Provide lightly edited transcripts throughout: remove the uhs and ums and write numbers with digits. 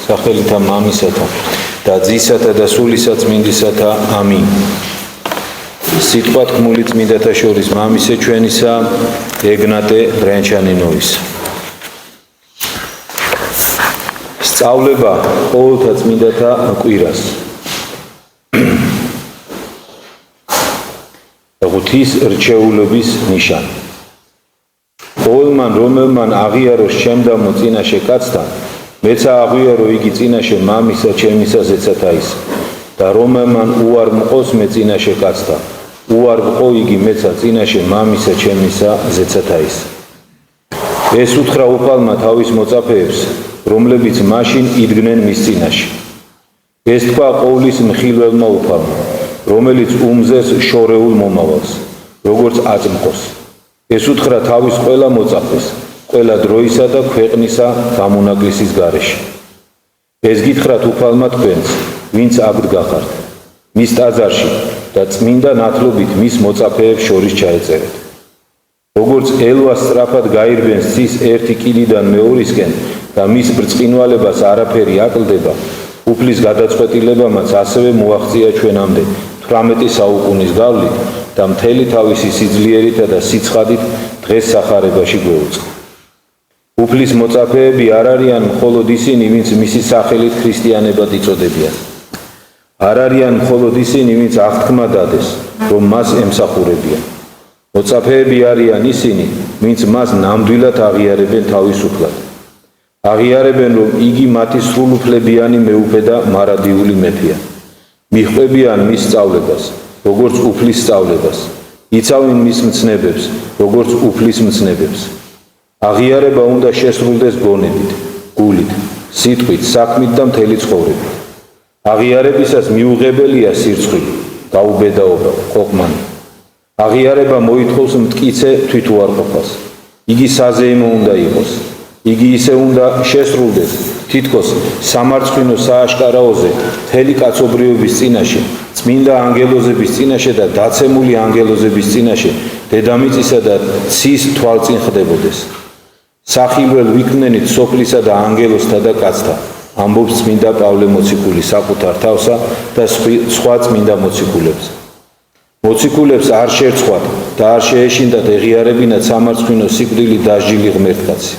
სახელითა მამისათა და ძისათა და სულისაწმინდისათა ამინ. სიტყვა თქმული წმინდათა შორის მამისე ჩვენისა ეგნატე ბრენჩანინოვის. სწავლება ყოველთა წმინდათა კვირას. ღვთის რჩეულობის ნიშანი. ყოველმან რომელმან აღიაროს ჩემდამო წინაშე კაცთან, მეცა აღიარო იგი წინაშე მამისა ჩემისა ზეცათა ის. და რომელმან უარ მყოს მე წინაშე კაცთან, უარ მყო იგი მეცა წინაშე მამისა ჩემისა ზეცათა ის. ეს უთხრა უფალმა თავის მოწაფეებს, რომლებიც მაშინ იდგნენ მის წინაშე. ეს თქვა ყოვლის მხილველმა უფალმა, რომელიც უმზეს შორეულ მომავალს, როგორც აწმყოს. ეს უთხრა თავის ყველა მოწაფეს, ყველა დროისა და ქვეყნისა გამონაკლისის გარეშე. ეს გითხრათ უფალმა თქვენს, ვინც აღდგა ხართ, მის ტაძარში და წმინდა ნათლობით მის მოწაფეებს შორის ჩაეწერეთ. როგორც ელვა სწრაფად გაირბენს ცის ერთი კიდიდან მეორისკენ და მის ბრწყინვალებას არაფერი აკლდება, უფლის გადაწყვეტილებამაც ასევე მოაღწია ჩვენამდე 18 საუკუნის გავლით და მთელი თავისი სიძლიერითა და სიცხადით დღეს სახარებაში გვეუწყა. უფლის მოწაფეები არ არიან მხოლოდ ისინი, ვინც მისი სახელით ქრისტიანებად იწოდებიან. არ არიან მხოლოდ ისინი, ვინც აღთქმა დადეს, რომ მას ემსახურებიან. მოწაფეები არიან ისინი, ვინც მას ნამდვილად აღიარებენ თავისუფლად. აღიარებენ, რომ იგი მათი სრულუფლებიანი მეუფე და მარადიული მეფეა. მიჰყვებიან მის სწავლებას, როგორც უფლის სწავლებას. იცავენ მის მცნებებს, როგორც უფლის მცნებებს. აღიარება უნდა შესრულდეს გონებით, გულით, სიტყვით, საქმით და მთელი ცხოვრებით. აღიარებისას მიუღებელია სირცხვილი, გაუბედაობა, ყოყმანი. აღიარება მოითხოვს მტკიცე თვითუარყოფას. იგი საზეიმო უნდა იყოს. იგი ისე უნდა შესრულდეს, თითქოს სამარცხვინო სააშკარაოზე, მთელი კაცობრიობის წინაშე, წმინდა ანგელოზების წინაშე და დაცემული ანგელოზების წინაშე, დედამიწისა და ცის თვალწინ ხდებოდეს. სახილველ ვიქმნენით სოფლისა და ანგელოზთა და კაცთა, ამბობს წმინდა პავლე მოციქული საკუთარ თავსა და სხვა წმინდა მოციქულებს. მოციქულებს არ შერცხვათ და არ შეეშინდათ ეღიარებინათ სამარცხვინო სიკვდილი დასჯილი ღმერთკაცი.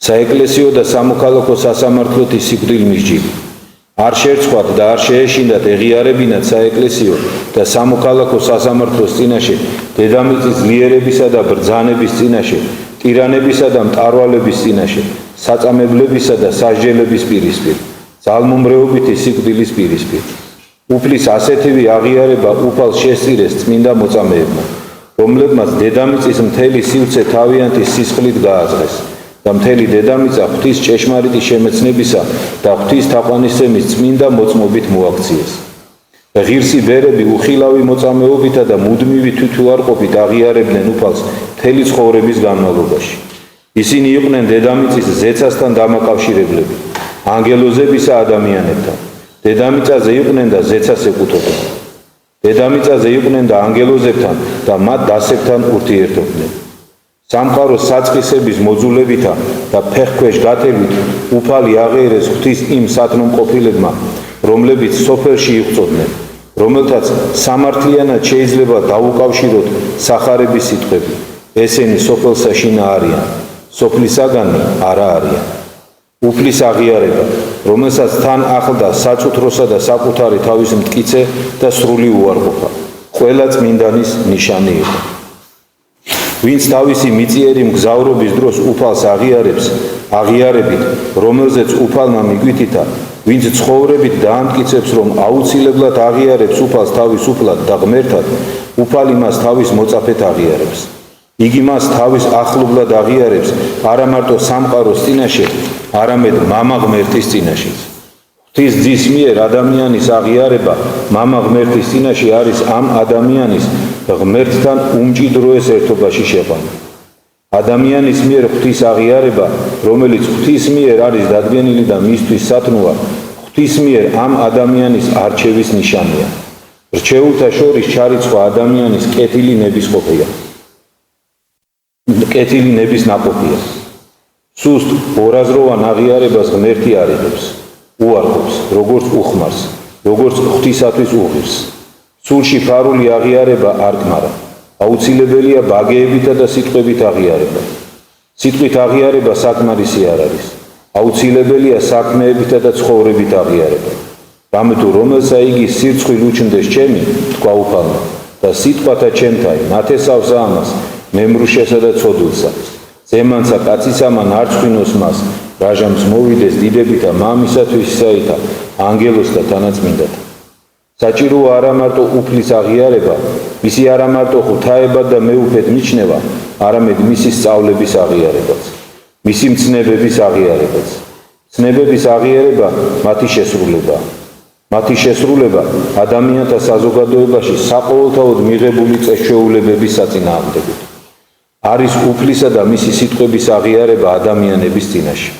საეკლესიო და სამოქალაქო სასამართლოთი სიკვდილ მისჯილი. არ შერცხვათ და არ შეეშინდათ ეღიარებინათ საეკლესიო და სამოქალაქო სასამართლოს წინაშე, დედამიწის ძლიერებისა და ბრძანების წინაშე, ტირანებისა და მტარვალების წინაშე, საწამებლებისა და სასჯელების პირისპირ, ძალმომრეობითი სიკვდილის პირისპირ. უფლის ასეთივე აღიარება უფალს შესწირეს წმინდა მოწამეებმა, რომლებმაც დედამიწის მთელი სივრცე თავიანთი სისხლით გააზღეს და მთელი დედამიწა ღვთის ჭეშმარიტი შემეცნებისა და ღვთის თაყვანისცემის წმინდა მოწმობით მოაქციეს. ღირსი ბერები უხილავი მოწამეობითა და მუდმივი თვითუარყოფით აღიარებდნენ უფალს მთელი ცხოვრების განმავლობაში. ისინი იყვნენ დედამიწის ზეცასთან დამაკავშირებლები, ანგელოზებისა ადამიანებთან. დედამიწაზე იყვნენ და ზეცას ეკუთვნოდნენ. დედამიწაზე იყვნენ და ანგელოზებთან და მათ დასებთან ურთიერთობდნენ. სამყაროს საწყისების მოძულებითა და ფეხქვეშ გათებით უფალი აღიარეს ღვთის იმ სათნომყოფილებმა, რომლებიც სოფელში იღვწოდნენ, რომელთაც სამართლიანად შეიძლება დაუკავშიროთ სახარების სიტყვები. ესენი სოფელსა შინა არიან, სოფლისაგანი არა არიან. უფლის აღიარება, რომელსაც თან ახლდა საწუთროსა და საკუთარი თავის მტკიცე და სრული უარყოფა, ყველა წმინდანის ნიშანი იყო. ვინც თავისი მიწიერი მგზავრობის დროს უფალს აღიარებს, აღიარებით, რომელზეც უფალმა მიგვითითა, ვინც ცხოვრებით დაამტკიცებს, რომ აუცილებლად აღიარებს უფალს თავისუფლად და ღმერთად, უფალი მას თავის მოწაფედ აღიარებს. იგი მას თავის ახლობლად აღიარებს, არა მარტო სამყაროს წინაშე, არამედ მამა ღმერთის წინაშეც. ღვთის ძის მიერ ადამიანის აღიარება მამა ღმერთის წინაშე არის ამ ადამიანის ღმერთთან უმჭიდროეს ერთობაში შეყვანა. ადამიანის მიერ ღვთის აღიარება, რომელიც ღვთის მიერ არის დადგენილი და მისთვის სათნოა, ღვთის მიერ ამ ადამიანის არჩევის ნიშანია. რჩეულთა შორის ჩარიცხვა ადამიანის კეთილი ნებისყოფია. კეთილი ნების ნაყოფია. სუსტ ორაზროვან აღიარებას ღმერთი არ იღებს. უარყოფს, როგორც უხმარს, როგორც ღვთისათვის უღირს. სულში ფარული აღიარება არ კმარა. აუცილებელია ბაგეებითა და სიტყვებით აღიარება. სიტყვით აღიარება საკმარისი არ არის. აუცილებელია საქმეებითა და ცხოვრებით აღიარება. რამე თუ რომელსა იგი სირცხვილ უჩნდეს ჩემი, თქვა უფალმა, და სიტყვათა ჩემთაი, მათესავს ამას, მემრუშესა და ცოდულსა. ზემანსა კაცისამან არ წვინოს მას, რაჟამს მოვიდეს დიდებითა მამისათვის ისაითა, ანგელოს და თანაწმინდათა. საჭიროა არა მარტო უფლის აღიარება, მისი არა მარტო ღვთაებად და მეუფედ მიჩნევა, არამედ მისი სწავლების აღიარებაც, მისი მცნებების აღიარებაც. მცნებების აღიარება მათი შესრულებაა. მათი შესრულება ადამიანთა საზოგადოებაში საყოველთაოდ მიღებული წესჩვეულებების საწინააღმდეგოდ. არის უფლისა და მისი სიტყვების აღიარება ადამიანების წინაშე.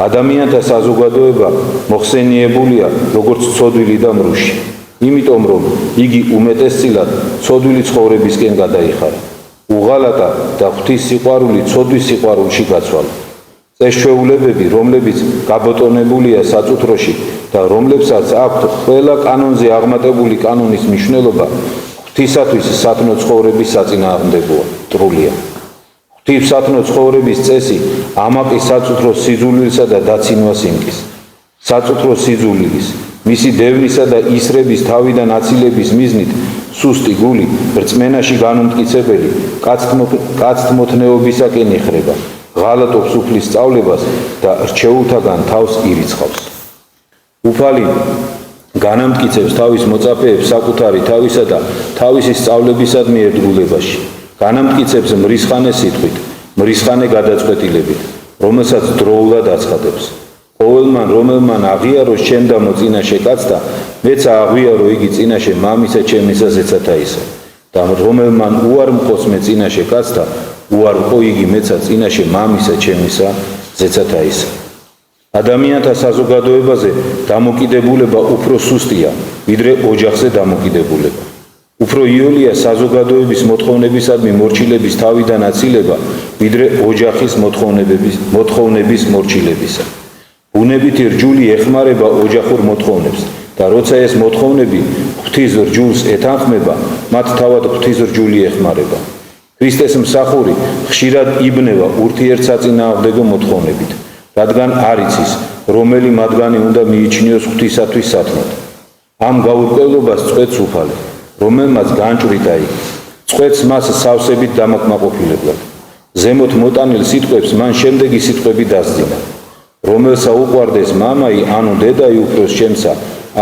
ადამიანთა საზოგადოება მოხსენიებულია როგორც ცოდვილი და მრუში, იმიტომ რომ იგი უმეტესწილად ცოდვილი ცხოვრებისკენ გადაიხარა. უღალატა და ღვთის სიყვარული ცოდვის სიყვარულში გაცვალა. წესჩვეულებები, რომლებიც გაბატონებულია საწუთროში და რომლებსაც აქვთ ყველა კანონზე აღმატებული კანონის მნიშვნელობა, ღვთისათვის სათნო ცხოვრების საწინააღმდეგოა, ტრულია. ღვთისათნო ცხოვრების წესი ამაყის საწუთრო სიძულვილსა და დაცინვას იმკის. საწუთრო სიძულვილის, მისი დევნისა და ისრების თავიდან აცილების მიზნით სუსტი გული რწმენაში განუმტკიცებელი კაცთმოთნეობისაკენ იხრება, ღალატობს უფლის სწავლებას და რჩეულთაგან თავს ირიცხავს. უფალი განამტკიცებს თავის მოწაფეებს საკუთარი თავისა და თავისი სწავლებისადმი ერთგულებაში. განამტკიცებს მრისხანე სიტყვით, მრისხანე გადაწყვეტილებით, რომელსაც დროულად აცხადებს. ყოველმან რომელმან აღიაროს ჩემ და მოწინაშე კაცთა, მეც აღვიარო იგი წინაშე მამისა ჩემისა ზეცათაისა. და რომელმან უარმყოს მე წინაშე კაცთა, უარყო იგი მეცა წინაშე მამისა ჩემისა ზეცათაისა. ადამიანთა საზოგადოებაზე დამოკიდებულება უფრო სუსტია, ვიდრე ოჯახზე დამოკიდებულება. უფრო იოლია საზოგადოების მოთხოვნებისადმი მორჩილების თავიდან აცილება, ვიდრე ოჯახის მოთხოვნების მორჩილებისა. ბუნებითი რჯული ეხმარება ოჯახურ მოთხოვნებს და როცა ეს მოთხოვნები ღვთის რჯულს ეთანხმება, მათ თავად ღვთის რჯული ეხმარება. ქრისტეს მსახური ხშირად იბნევა ურთიერთსაწინააღმდეგო მოთხოვნებით, რადგან არ იცის, რომელი მათგანი უნდა მიიჩნიოს ღვთისათვის სათნოდ. ამ გაურკვევლობას წყვეტს უფალი, რომელმაც განჭვრიტა იგი, წყვეტს მას სავსებით დამაკმაყოფილებლად. ზემოთ მოტანილ სიტყვებს მან შემდეგი სიტყვები დასძინა: რომელსა უყვარდეს მამაი, ანუ დედაი უფროს ჩემსა,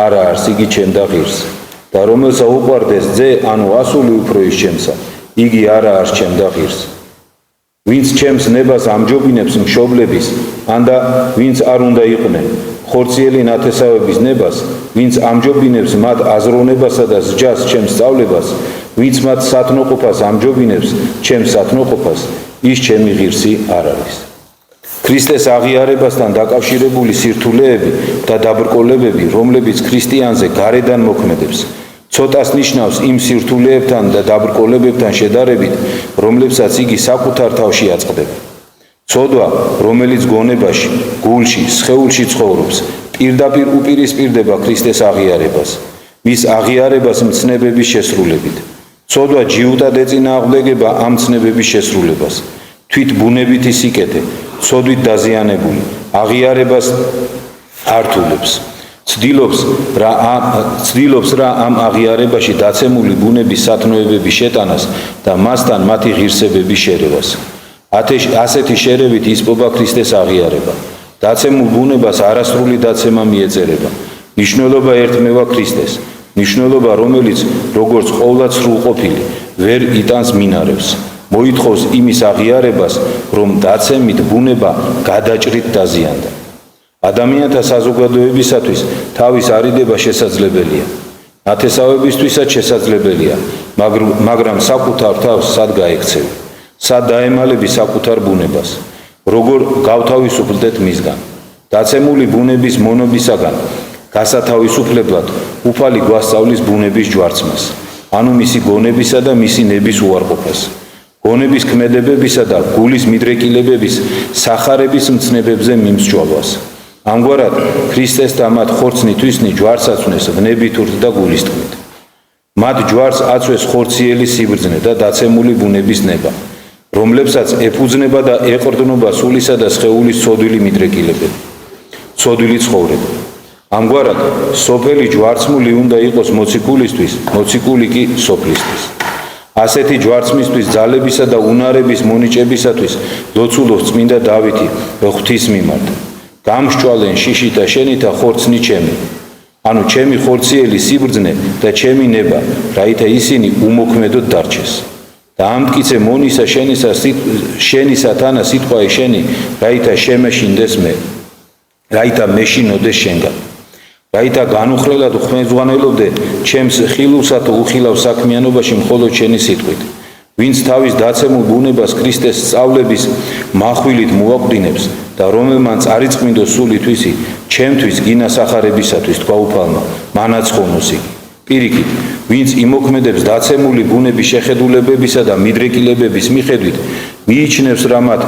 არა არს იგი ჩემ და ღირს. და რომელსა უყვარდეს ძე, ანუ ასული უფროის ჩემსა, იგი არა არს ჩემ და ღირს. ვინც ჩემს ნებას ამჯობინებს მშობლების, ანდა ვინც არ უნდა იყვნენ ხორციელი ნათესავების ნებას, ვინც ამჯობინებს მათ აზროვნებასა და სჯას ჩემს სწავლებას, ვინც მათ სათნოყოფას ამჯობინებს ჩემს სათნოყოფას, ის ჩემი ღირსი არ არის. ქრისტეს აღიარებასთან დაკავშირებული სირთულეები და დაბრკოლებები, რომლებიც ქრისტიანზე გარედან მოქმედებს, ცოტას ნიშნავს იმ სირთულეებთან და დაბრკოლებებთან შედარებით, რომლებსაც იგი საკუთარ თავში აწყდება. ცოდვა, რომელიც გონებაში, გულში, სხეულში ცხოვრობს, პირდაპირ უპირისპირდება ქრისტეს აღიარებას, მის აღიარებას მცნებების შესრულებით. ცოდვა ჯიუტად ეწინააღმდეგება ამ მცნებების შესრულებას. თვით ბუნებითი სიკეთე, ცოდვით დაზიანებული, აღიარებას ართულებს. ცდილობს რა ამ აღიარებაში დაცემული ბუნების სათნოებების შეტანას და მასთან მათი ღირსებების შერევას. ასეთი შერევით ისპობა ქრისტეს აღიარება. დაცემულ ბუნებას არასრული დაცემა მიეწერება. მნიშვნელობა ერთმევა ქრისტეს, მნიშვნელობა რომელიც როგორც ყოვლად სრულყოფილი ვერ იტანს მინარევს. მოითხოვს იმის აღიარებას, რომ დაცემით ბუნება გადაჭრით დაზიანდა. ადამიანთა საზოგადოებისათვის თავის არიდება შესაძლებელია. ნათესავებისთვისაც შესაძლებელია, მაგრამ საკუთარ თავს სად გაექცევი? სად დაემალები საკუთარ ბუნებას? როგორ გავთავისუფლდეთ მისგან? დაცემული ბუნების მონობისაგან გასათავისუფლებლად უფალი გვასწავლის ბუნების ჯვარცმას, ანუ მისი გონებისა და მისი ნების უარყოფას. გონების ქმედებებისა და გულის მიდრეკილებების სახარების მცნებებზე მიმსჯვალვას. ამგვარად ქრისტეს და მათ ხორცნითვისნი ჯვარს აწვნეს ვნებითურთ და გულისწყმით. მათ ჯვარს აწვეს ხორციელი სიბრძნე და დაცემული ბუნების ნება, რომლებსაც ეფუძნება და ეყრდნობა სულისა და სხეულის ცოდვილი მიდრეკილებები, ცოდვილი ცხოვრება. ამგვარად სოფელი ჯვარცმული უნდა იყოს მოციქულისთვის, მოციქული კი სოფლისთვის. ასეთი ჯვარცმისთვის ძალებისა და უნარების მონიჭებისათვის ლოცულობს წმინდა დავითი ღვთის მიმართ. გამსჭვალენ შიშითა შენითა ხორცნი ჩემი, ანუ ჩემი ხორციელი სიბრძნე და ჩემი ნება, რაითა ისინი უმოქმედოდ დარჩეს. და ამტკიცე მონისა შენისა თანა სიტყვაი შენი, რაითა შემეშინდეს მე, რაითა მეშინოდეს შენგან. რაითა განუხრელად ხვეწვანელობდე ჩემს ხილულსა თუ უხილავ საქმიანობაში მხოლოდ შენი სიტყვით. ვინც თავის დაცემულ ბუნებას ქრისტეს სწავლების מחვილით მოაკვდინებს და რომელმან წარიწყმინდო სული თვისი, ჩემთვის გინა სახარებისათვის თქვა უფალმა, მანაცხოვნოს იგი. პირიქით, ვინც იმოქმედებს დაცემული ბუნების შეხედულებებისა და მიდრეკილებების მიხედვით, მიიჩნევს რა მათ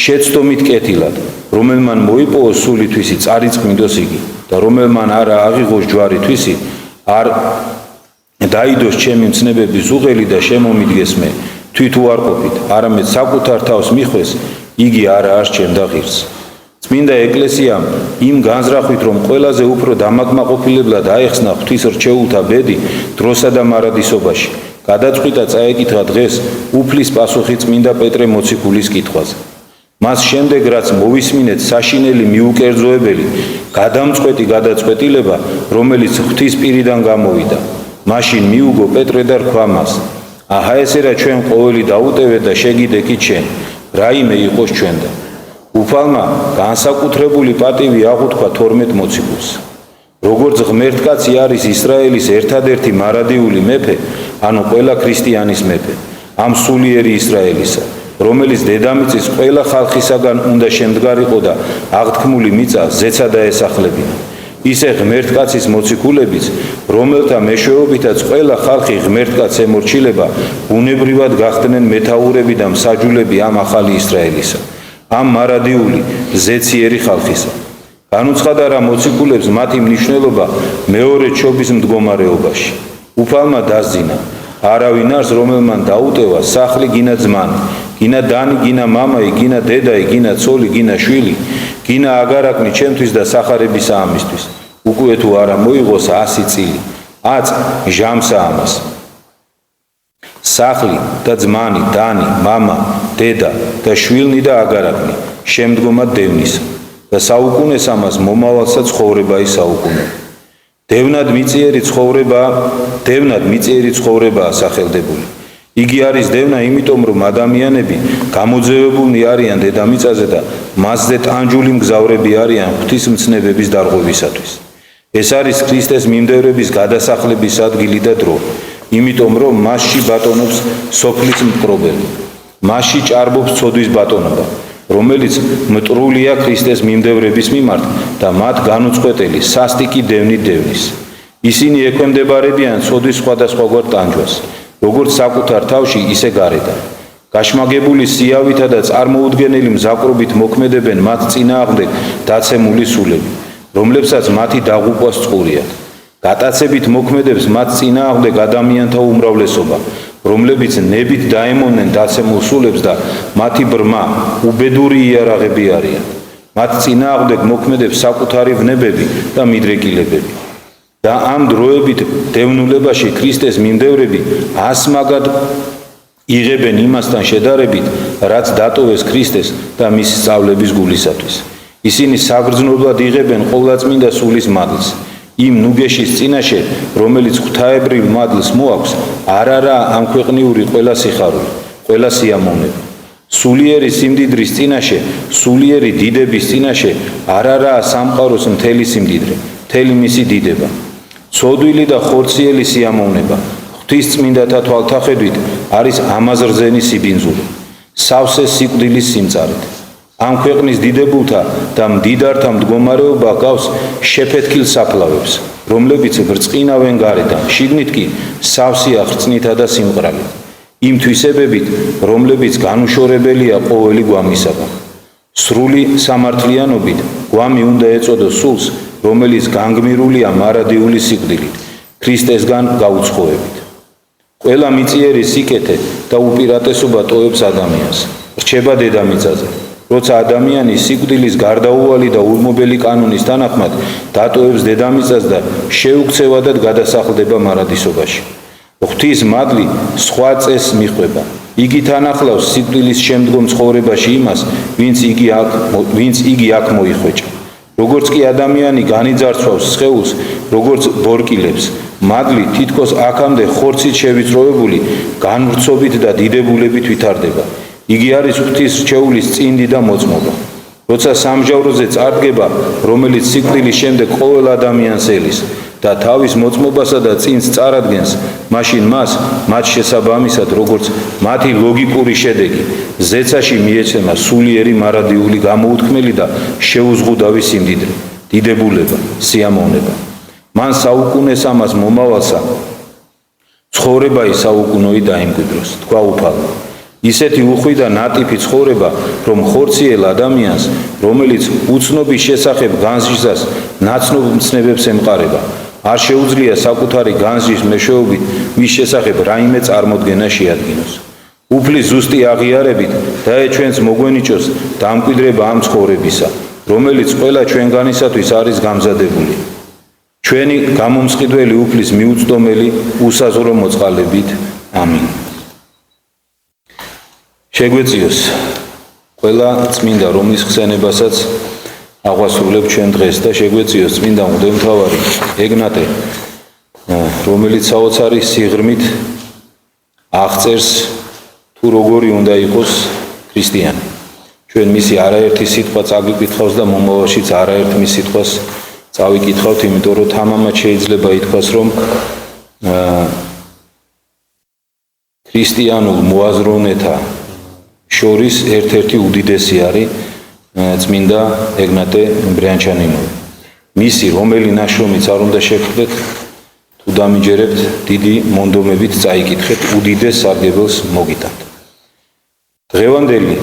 შეცდომით კეთილად, რომელმან მოიპოვოს სული თვისი წარიწყმინდოს იგი და რომელმან არა აღიღოს ჯვარი თვისი, არ დაიდოს ჩემი მცნებების უღელი და შემომიდგეს მე, თვით უარყოფით, არამედ საკუთარ თავს მიხვეს, იგი არა არჩევდა ღირს. წმინდა ეკლესიამ იმ განზრახვით, რომ ყველაზე უფრო დამაკმაყოფილებლად აეხსნა ღვთის რჩეულთა ბედი დროსა და მარადისობაში, გადაწყვიტა წაეკითხა დღეს უფლის პასუხი წმინდა პეტრე მოციქულის კითხვაზე. მას შემდეგ, რაც მოვისმინეთ საშინელი მიუკერძოებელი, გადამწყვეტი გადაწყვეტილება, რომელიც ღვთის პირიდან გამოვიდა, მაშინ მიუგო პეტრე და რქვა მას, აჰა ესე რა ჩვენ ყოველი დაუტევეთ და შეგიდექით შენ, რაიმე იყოს ჩვენდა. უფალმა განსაკუთრებული პატივი აღუთქვა 12 მოციქულს. როგორც ღმერთკაცი არის ისრაელის ერთადერთი მარადიული მეფე, ანუ ყველა ქრისტიანის მეფე, ამ სულიერი ისრაელისა, რომელიც დედამიწის ყველა ხალხისაგან უნდა შემდგარიყო და აღთქმული მიწა ზეცა დაესახლებინა. ისე ღმერთკაცის მოციქულებიც, რომელთა მეშვეობითაც ყველა ხალხი ღმერთკაცს ემორჩილება, ბუნებრივად გახდნენ მეთაურები და მსაჯულები ამ ახალი ისრაელისა, ამ მარადიული ზეციერი ხალხისა. განუცხადა რა მოციქულებს მათი მნიშვნელობა მეორე ჩობის მდგომარეობაში. უფალმა დასძინა, არავინ არს რომელმან დაუტევა სახლი გინა ძმანი, გინა დანი, გინა მამაი, გინა დედაი, გინა ცოლი, გინა შვილი, გინა აგარაკნი ჩემთვის და სახარებისა ამისთვის. უკვე თუ არა მოიღოს 100 წილი, აწ ჟამსა ამას. სახლი და ძმანი, დანი, მამა, დედა და შვილნი და აგარაკნი შემდგომად დევნისა და საუკუნეს ამას მომავალსა ცხოვრება ისაუკუნო. დევნად მიწიერი ცხოვრებაა სახელდებული. იგი არის დევნა იმიტომ, რომ ადამიანები გამოძევებულნი არიან დედამიწაზე და მასზე ტანჯული მგზავრები არიან ღვთისმცნებების დარღვევისათვის. ეს არის ქრისტეს მიმდევრების გადასახლების ადგილი და დრო, იმიტომ რომ მასში ბატონობს სოფლის მპყრობელი, მასში ჭარბობს ცოდვის ბატონობა, რომელიც მტრულია ქრისტეს მიმდევრების მიმართ და მათ განუწყვეტელი სასტიკი დევნით დევნის. ისინი ექვემდებარებიან ცოდვის სხვადასხვაგვარ ტანჯვას, როგორც საკუთარ თავში, ისე გარედან. გაშმაგებული სიავითა და წარმოუდგენელი მზაკრობით მოქმედებენ მათ წინააღმდეგ დაცემული სულები, რომლებსაც მათი დაღუპვა სწურიათ. გატაცებით მოქმედებს მათ წინააღმდეგ ადამიანთა უმრავლესობა, რომლებიც ნებით დაემონენ დაცემულ სულებს და მათი ბრმა, უბედური იარაღები არიან. მათ წინააღმდეგ მოქმედებს საკუთარი ვნებები და მიდრეკილებები. და ამ დროებით დევნულებაში ქრისტეს მიმდევრები ასმაგად იღებენ იმასთან შედარებით, რაც დატოვეს ქრისტეს და მის სწავლების გულისათვის. ისინი საგრძნობლად იღებენ ყოვლადწმინდა სულის მადლს, იმ ნუგეშის წინაშე, რომელიც ღვთაებრივ მადლს მოაქვს, არ არაა ამ ქვეყნიური ყველა სიხარული, ყველა სიამოვნება. სულიერი სიმდიდრის წინაშე, სულიერი დიდების წინაშე არ არაა სამყაროს მთელი სიმდიდრე, მთელი მისი დიდება. ცოდვილი და ხორციელი სიამოვნება, ღვთისწმინდათა თვალთახედვით არის ამაზრზენი სიბინძური, სავსე სიკვდილის სიმწარით. ამ ქვეყნის დიდებულთა და მდიდართა მდგომარეობა გავს შეფეთქილ საფლავებს, რომლებიც ბრწყინავენ გარედან, შიგნით კი სავსეა ხრწნითა და სიმყრალით, იმ თვისებებით, რომლებიც განუშორებელია ყოველი გვამისაგან. სრული სამართლიანობით გვამი უნდა ეწოდოს სულს, რომელიც განგმირულია მარადიული სიკვდილით, ქრისტესგან გაუცხოებით. ყველა მიწიერი სიკეთე და უპირატესობა ტოვებს ადამიანს. რჩება დედამიწაზე. როცა ადამიანი სიკვდილის გარდაუვალი და ულმობელი კანონის თანახმად დატოვებს დედამიწას და შეუქცევადად გადასახლდება მარადისობაში. ღვთის მადლი სხვა წესს მიჰყვება. იგი თანახლავს სიკვდილის შემდგომ ცხოვრებაში იმას, ვინც იგი აქ მოიხვეჭა. როგორც კი ადამიანი განიძარცვავს სხეულს, როგორც ბორკილებს, მადლი თითქოს აქამდე ხორცით შევიწროებული განვრცობით და დიდებულებით ვითარდება. იგი არის ღვთის რჩეულის წინდი და მოწმობა. როცა სამჟავროზე წარდგება, რომელიც სიკვდილის შემდეგ ყოველ ადამიანს ელის და თავის მოწმობასა და წინს წარადგენს, მაშინ მათ შესაბამისად, როგორც მათი ლოგიკური შედეგი, ზეცაში მიეცემა სულიერი მარადიული გამოუთქმელი და შეუზღუდავი სიმდიდრე, დიდებულება, სიამოვნება. მან საუკუნეს ამას მომავალსა ცხოვრებაი საუკუნოი დაიმკვიდროს, თქვა უფალმა. ისეთი უხვი და ნატიფი ცხოვრება, რომ ხორციელ ადამიანს, რომელიც უცნობის შესახებ განზრისას ნაცნობ მცნებებს ემყარება, არ შეუძლია საკუთარი განზრის მეშვეობით მის შესახებ რაიმე წარმოდგენა შეადგინოს. უფლის ზუსტი აღიარებით დაეჩვენს მოგვენიჭოს დამკვიდრება ამ ცხოვრებისა, რომელიც ყველა ჩვენგანისათვის არის გამზადებული. ჩვენი გამომსყიდველი უფლის მიუწვდომელი უსაზღვრო მოწყალებით. ამინ. შეგვეციოს ყველა წმინდა, რომლის ხსენებასაც აღვასრულებ ჩვენ დღეს და შეგვეციოს წმინდა მღვდელმთავარი ეგნატე, რომელიც საოცარი სიღრმით აღწერს თუ როგორი უნდა იყოს ქრისტიანი. ჩვენ მისი არაერთი სიტყვა წაგვიკითხავს და მომავალშიც არაერთ მის სიტყვას წავიკითხავთ, იმიტომ რომ თამამად შეიძლება ითქვას, რომ ქრისტიანულ მოაზროვნეთა შორის ერთ-ერთი უდიდესი არის წმინდა ეგნატე ბრიანჩანინოვი. მისი რომელი ნაშრომიც არ უნდა შეგხვდეთ, თუ დამიჯერებთ, დიდი მონდომებით წაიკითხეთ, უდიდეს სარგებელს მოგიტანთ. დღევანდელი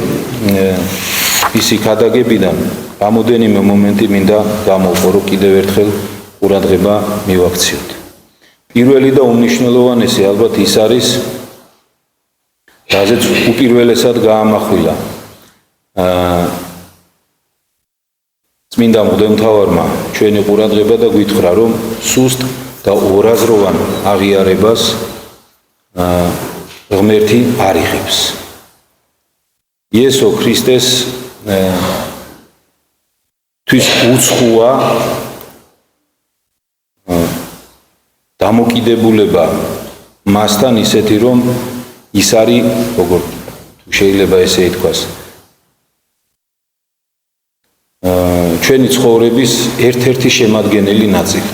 ისი ქადაგებიდან რამოდენიმე მომენტი მინდა გამოვყო, რომ კიდევ ერთხელ ყურადღება მივაქციოთ. პირველი და უმნიშვნელოვანესი ალბათ ის არის, რაზეც უპირველესად გაამახვილა წმინდა მღვდელმთავარმა ჩვენი ყურადღება და გვითხრა, რომ სუსტ და ორაზროვან აღიარებას ღმერთი არ იღებს. იესო ქრისტეს თვის უცხოა დამოკიდებულება მასთან ისეთი, რომ ის არის, როგორ შეიძლება ესე ითქვას, ჩვენი ცხოვრების ერთ-ერთი შემადგენელი ნაწილი.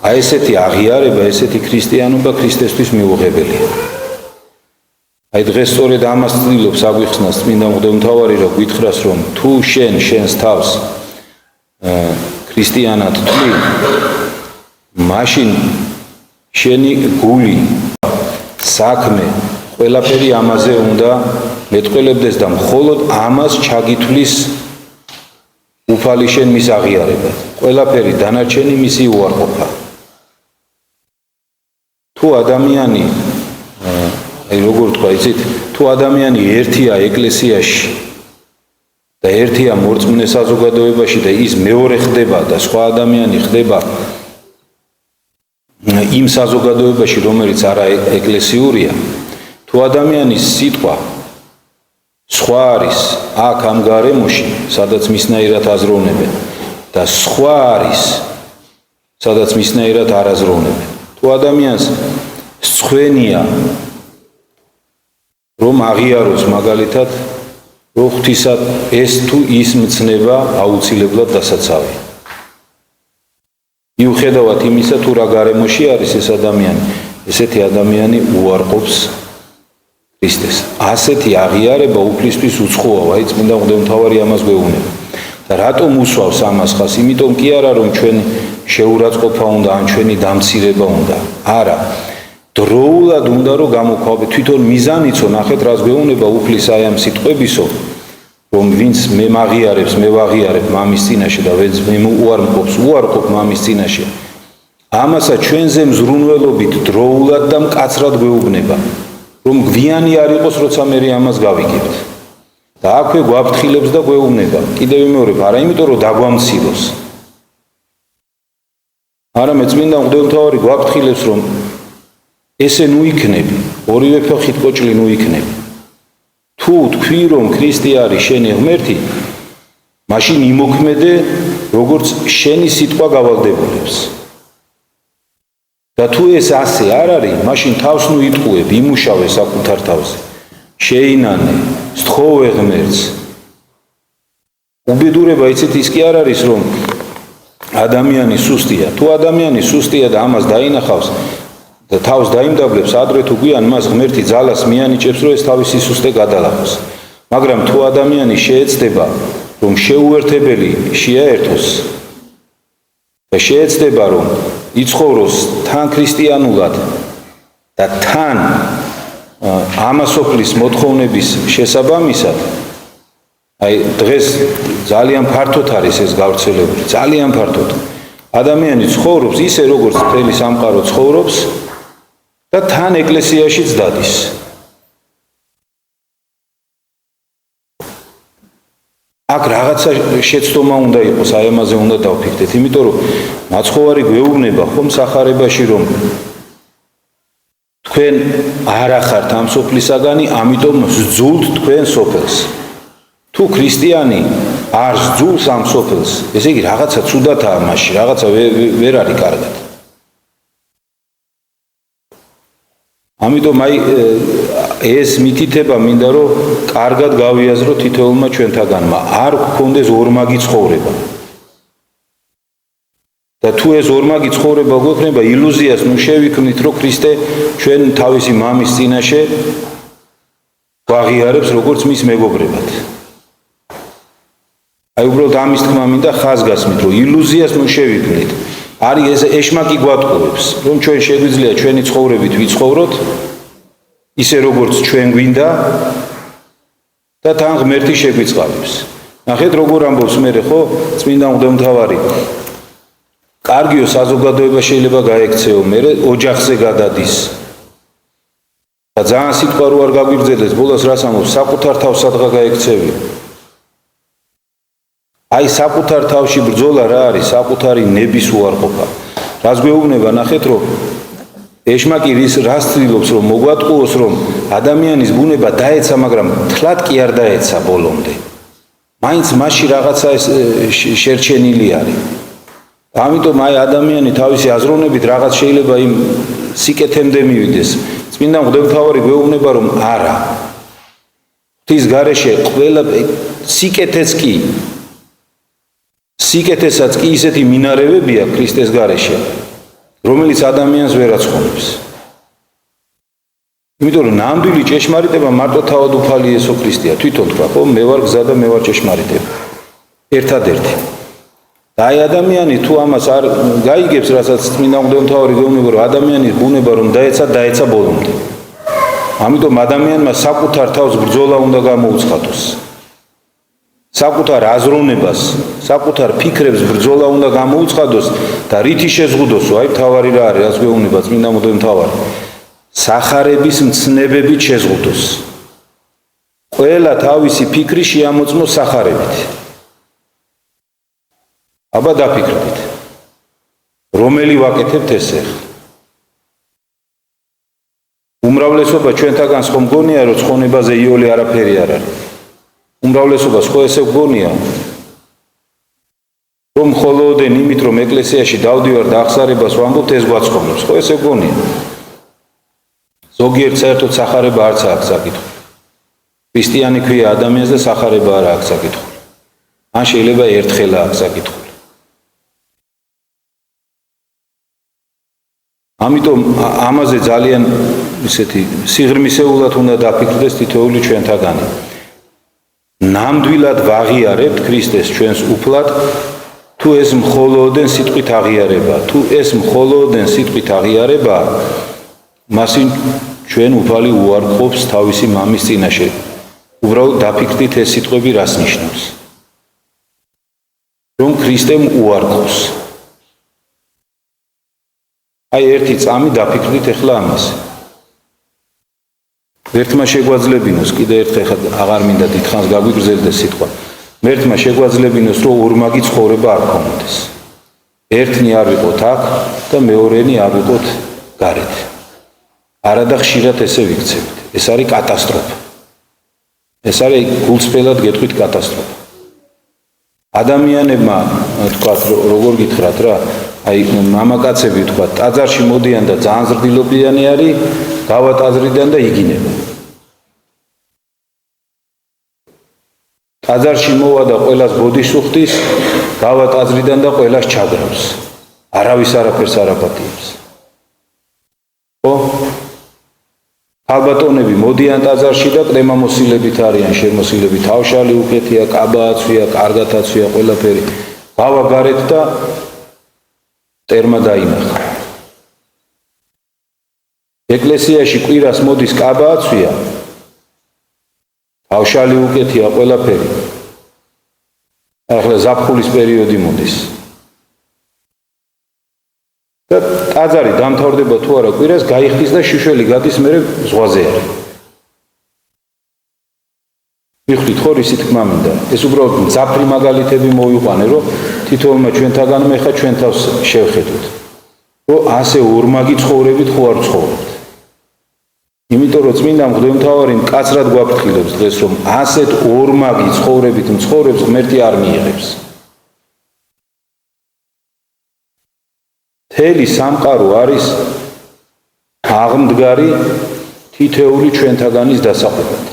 აი ესეთი აღიარება, ესეთი ქრისტიანობა ქრისტესთვის მიუღებელია. აი დღეს სწორედ ამას ცდილობს აგვიხსნას წმინდა მღვდელმთავარი, რომ გითხრას, რომ თუ შენს თავს ქრისტიანად თვლი, მაშინ შენი გული, საქმე, ყველაფერი ამაზე უნდა მეტყველებდეს და მხოლოდ ამას ჩაგითვლის უფალი შენ მის აღიარებად. ყველაფერი დანარჩენი მისი უარყოფა. თუ ადამიანი, აი როგორ თქვა, იცით, თუ ადამიანი ერთია ეკლესიაში და ერთია მორწმუნე საზოგადოებაში და ის მეორე ხდება და სხვა ადამიანი ხდება იმ საზოგადოებაში, რომელიც არა ეკლესიურია, თუ ადამიანის სიტყვა სხვა არის აქ ამ გარემოში, სადაც მისნაირად აზროვნებენ და სხვა არის, სადაც მისნაირად არ აზროვნებენ. თუ ადამიანს სცხვენია რომ აღიაროს მაგალითად, რომ ღვთისა ეს თუ ის მცნება აუცილებლად დასაცავია. მიუხედავად იმისა, თუ რა გარემოში არის ეს ადამიანი, ესეთი ადამიანი უარყოფს ქრისტეს. ასეთი აღიარება უფლისთვის უცხოა, აი წმინდა მღვდელმთავარი ამას გვეუბნება. და რატომ უსვავს ამას ხას? იმიტომ კი არა, რომ ჩვენი შეურაცხყოფა უნდა, ან ჩვენი დამცირება უნდა. არა. დროულად უნდა რომ გამოქვაბე, თვითონ მიზანიცო, ნახეთ რას გვეუბნება უფლის აი ამ სიტყვებისო, რომ ვინც მე მაღიარებს, მე ვაღიარებ მამის წინაშე და ვინც მე უარყოფს, უარყოფ მამის წინაშე. ამასაც ჩვენზე მზრუნველობით დროულად და მკაცრად გვეუბნება, რომ გვიანი არ იყოს, როცა მე ამას გავიგებთ. და აქვე გვაფრთხილებს და გვეუბნება. კიდევ ვიმეორებ, არა იმიტომ რომ დაგვამციროს. არამედ წმინდა მღვდელმთავარი გვაფრთხილებს, რომ ესე ნუ იქნები, ორივე ფეხით კოჭლი ნუ იქნები. თუ თქვი რომ ქრისტე არის შენი ღმერთი, მაშინ იმოქმედე, როგორც შენი სიტყვა გავალდებულებს. და თუ ეს ასე არ არის, მაშინ თავს ნუ იტყუებ, იმუშავე საკუთარ თავზე. შეინანე, სთხოვე ღმერთს. უბედურება იცით ის კი არ არის, რომ ადამიანი სუსტია. თუ ადამიანი სუსტია და ამას დაინახავს და თავს დაიმდაბლებს, ადრე თუ გვიან მას ღმერთი ძალას მიანიჭებს, რომ ეს თავისი სუსტე გადალახოს. მაგრამ თუ ადამიანი შეეცდება, რომ შეუერთებელი შეაერთოს და შეეცდება, რომ იცხოვროს თან ქრისტიანულად და თან ამასოფლის მოთხოვნების შესაბამისად, აი დღეს ძალიან ფართოდ არის ეს გავრცელებული, ძალიან ფართოდ. ადამიანი ცხოვრობს ისე, როგორც მთელი სამყარო ცხოვრობს და თან ეკლესიაშიც დადის. აქ რაღაცა შეცდომა უნდა იყოს, აი ამაზე უნდა დავფიქრდეთ, იმიტომ რომ მაცხოვარი გვეუბნება ხომ სახარებაში, რომ თქვენ არ ახართ ამ სოფლისაგანი, ამიტომ ზძულთ თქვენ სოფელს. თუ ქრისტიანი არ ზძულს ამ სოფელს, ესე იგი რაღაცა ცუდათაა მასში, რაღაცა ვერ არის კარგად. ამიტომ აი ეს მითითება მინდა რომ კარგად გავიაზრო თითოეულმა ჩვენთაგანმა, არ გქონდეს ორმაგი ცხოვრება. და თუ ეს ორმაგი ცხოვრება გვექნება, ილუზიას ნუ შევიქმნით, რომ ქრისტე ჩვენ თავისი მამის წინაშე გვაღიარებს როგორც მის მეგობრებად. აი უბრალოდ ამის თქმა მინდა ხაზგასმით, რომ ილუზიას ნუ შევიქმნით. არის ეს ეშმაკი გვატყუებს, რომ ჩვენ შეგვიძლია ჩვენი ცხოვრებით ვიცხოვროთ, ისე როგორც ჩვენ გვინდა და თან ღმერთი შეგვიწყალებს. ნახეთ როგორ ამბობს მერე ხო წმინდა მღვდელმთავარი. კარგიო საზოგადოება შეიძლება გაექცეო, მერე ოჯახზე გადადის. და ძალიან სიტყვა რო არ გაგვიგრძელდეს, ბოლოს რას ამბობს, საკუთარ თავს სადღა გაექცევი. აი საკუთარ თავში ბრძოლა რა არის, საკუთარი ნების უარყოფა. რას გვეუბნება, ნახეთ რომ ეშმაკი რას ცდილობს, რომ მოგვატყუოს, რომ ადამიანის ბუნება დაეცა, მაგრამ თლად კი არ დაეცა ბოლომდე. მაინც მასში რაღაცა შერჩენილი არის. ამიტომ აი ადამიანი თავისი აზროვნებით რაღაც შეიძლება იმ სიკეთემდე მივიდეს. წმინდა მღვდელმთავარი გვეუბნება, რომ არა. ღვთის გარეშე ყველა სიკეთესაც კი ისეთი მინარევებია ქრისტეს გარეშე, რომელიც ადამიანს ვერ აცხონებს. იმიტომ რომ ნამდვილი ჭეშმარიტება მარტო თავად უფალი იესო ქრისტეა. თვითონ თქვა, ხო, მე ვარ გზა და მე ვარ ჭეშმარიტება. ერთადერთი. და აი ადამიანი თუ ამას არ გაიგებს, რასაც წმინდა მღვდელმთავარი გვეუბნება, რომ ადამიანის ბუნება რომ დაეცა ბოლომდე. ამიტომ ადამიანმა საკუთარ თავს ბრძოლა უნდა გამოუცხადოს. საკუთარ აზროვნებას, საკუთარ ფიქრებს ბრძოლა უნდა გამოუცხადოს და რითი შეზღუდოსო, აი მთავარი რა არის, რაც გვეუბნება წმინდა მღვდელმთავარი. სახარების მცნებებით შეზღუდოს. ყველა თავისი ფიქრი შეამოწმოს სახარებით. აბა დაფიქრდით. რომელი ვაკეთებთ ესე? უმრავლესობა ჩვენთაგანს ხომ გონია, რომ ცხონებაზე იოლი არაფერი არ არის. უმრავლესობას ხო ესე გონია, რომ მხოლოდ იმით რომ ეკლესიაში დავდივარ და აღსარებას ვამბობთ, ეს გვაცხონებს, ხო ესე გონია. ზოგიერთ საერთოდ სახარება არც აქვს საკითხი. ქრისტიანი ქვია ადამიანს და სახარება არ აქვს საკითხი. ან შეიძლება ერთხელა აქვს საკითხი. ამიტომ ამაზე ძალიან ისეთი სიღრმისეულად უნდა დაფიქრდეს თითოეული ჩვენთაგანი. ნამდვილად ვაღიარებთ ქრისტეს ჩვენს უფლად, თუ ეს მხოლოდენ სიტყვით აღიარება, თუ ეს მხოლოდენ სიტყვით აღიარება, მასინ ჩვენ უფალი უარყოფს თავისი მამის წინაშე. უბრალოდ დაფიქრდით ეს სიტყვები რას ნიშნავს. რომ ქრისტემ უარყოფს. აი ერთი წამი დაფიქრდით ახლა ამას. ერთმა შეგვაძლებინოს, კიდე ერთხელ აღარ მინდა დიდხანს გაგვიგრძელდეს სიტყვა. ერთმა შეგვაძლებინოს, რომ ორმაგი ცხოვრება არ ქონდეს. ერთნი არ ვიყოთ აქ და მეორენი არ ვიყოთ გარეთ. არადა ხშირად ესე ვიქცევით. ეს არის კატასტროფა. ეს არის გულწრფელად გეტყვით კატასტროფა. ადამიანებმა თქვათ როგორ გითხრათ რა, აი მამაკაცები თქვათ, ტაძარში მოდიან და ძალიან ზრდილობიანი არის, გავატაზრიდან და იგინება. ტაძარში მოვა და ყველას ბოდიშს უხდის, გავატაზრიდან და ყველას ჩაგრავს. არავის არაფერს არ აპატიებს. ხო? ალბატონები მოდიან ტაძარში და ყრემამოსილებით არიან, შემოსილებით, თავშალი უკეთია, კაბა აცვია, კარგად აცვია ყველაფერი. გავა გარეთ და ტერმა დაინახა. ეკლესიაში კვირას მოდის კაბა აცვია, თავშალი უკეთია ყველაფერი. ახლა ზაფხულის პერიოდი მოდის. და ტაძარი დამთავრდება თუ არა კვირას, გაიხდის და შიშველი გადის მერე ზღვაზე არის. მიხდით ხო რისი თქმა მინდა. ეს უბრალოდ მძაფრი მაგალითები მოვიყვანე, რომ თითოეულმა ჩვენთაგანმა ეხა ჩვენ თავს შევხედოთ. რომ ასე ორმაგი ცხოვრებით ხო არ ცხოვრობთ. იმიტომ რომ წმინდა მღვდელმთავარი მკაცრად გვაფრთხილებს დღეს, რომ ასეთ ორმაგი ცხოვრებით მცხოვრებს ღმერთი არ მიიღებს. მთელი სამყარო არის აღმდგარი თითეული ჩვენთაგანის დასაყრდად.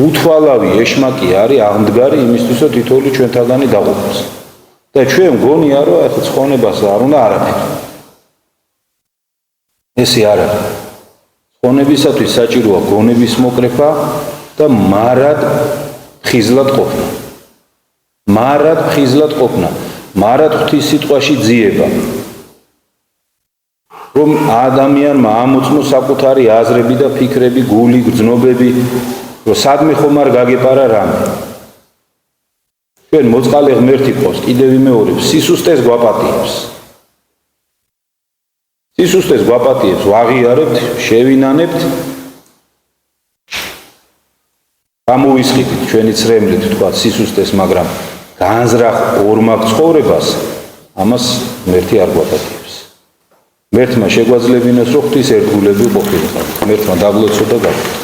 უთვალავი ეშმაკი არის აღმდგარი იმისთვის, რომ თითეული ჩვენთაგანი დაყოფოს. და ჩვენ გონია, რომ ახლა ცხონებას არ უნდა არაფერი. ესე არ არის. ცხონებისათვის საჭიროა გონების მოკრეფა და მარად ხიზლად ყოფნა. მარად ხიზლად ყოფნა. მარად ღვთის სიტყვაში ძიება. რომ ადამიანმა ამოწმოს საკუთარი აზრები და ფიქრები, გული, გრძნობები, რომ სადმე ხომ არ გაგეპარა რამე. ჩვენ მოწყალე ღმერთი ყავს, კიდევ ვიმეორებ, სისუსტეს გვაპატიებს. სისუსტეს გვაპატიებს, ვაღიარებთ, შევინანებთ, გამოვისყიდით ჩვენი ცრემლით, თქვა სისუსტეს, მაგრამ განზრახ ორმაგ ცხოვრებას ამას ღმერთი არ გვაპატიებს. ღმერთმა შეგვაძლებინოს, რომ ღვთის ერთგულები ყოფილიყავით. ღმერთმა დაგლოცო და გაგვით.